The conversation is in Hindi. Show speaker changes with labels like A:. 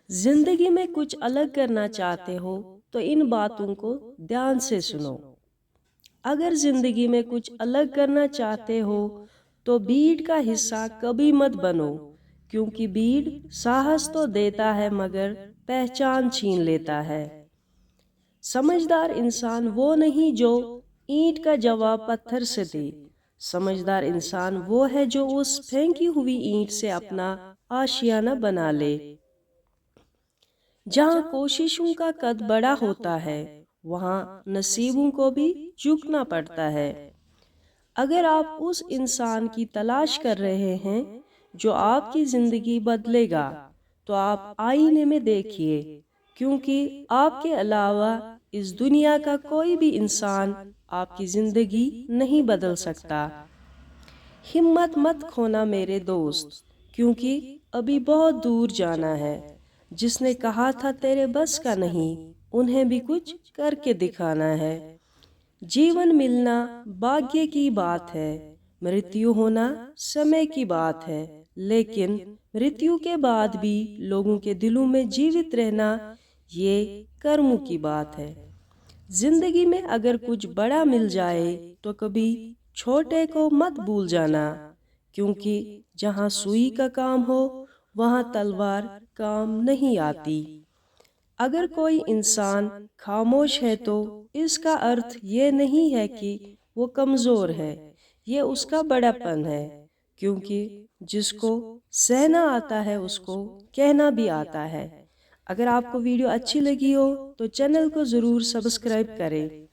A: जिंदगी में कुछ अलग करना चाहते हो तो इन बातों को ध्यान से सुनो। अगर जिंदगी में कुछ अलग करना चाहते हो तो भीड़ का हिस्सा कभी मत बनो, क्योंकि भीड़ साहस तो देता है मगर पहचान छीन लेता है। समझदार इंसान वो नहीं जो ईंट का जवाब पत्थर से दे। समझदार इंसान वो है जो उस फेंकी हुई ईंट से अपना आशियाना बना ले। जहाँ कोशिशों का कद बड़ा होता है वहाँ नसीबों को भी झुकना पड़ता है। अगर आप उस इंसान की तलाश कर रहे हैं जो आपकी जिंदगी बदलेगा, तो आप आईने में देखिए, क्योंकि आपके अलावा इस दुनिया का कोई भी इंसान आपकी जिंदगी नहीं बदल सकता। हिम्मत मत खोना मेरे दोस्त, क्योंकि अभी बहुत दूर जाना है। जिसने कहा था तेरे बस का नहीं, उन्हें भी कुछ करके दिखाना है। जीवन मिलना भाग्य की बात है, मृत्यु होना समय की बात है, लेकिन मृत्यु के बाद भी लोगों के दिलों में जीवित रहना ये कर्मों की बात है। जिंदगी में अगर कुछ बड़ा मिल जाए तो कभी छोटे को मत भूल जाना, क्योंकि जहाँ सुई का काम हो वहाँ तलवार काम नहीं आती। अगर कोई इंसान खामोश है तो इसका अर्थ ये नहीं है कि वो कमज़ोर है, ये उसका बड़ापन है, क्योंकि जिसको सहना आता है उसको कहना भी आता है। अगर आपको वीडियो अच्छी लगी हो तो चैनल को ज़रूर सब्सक्राइब करें।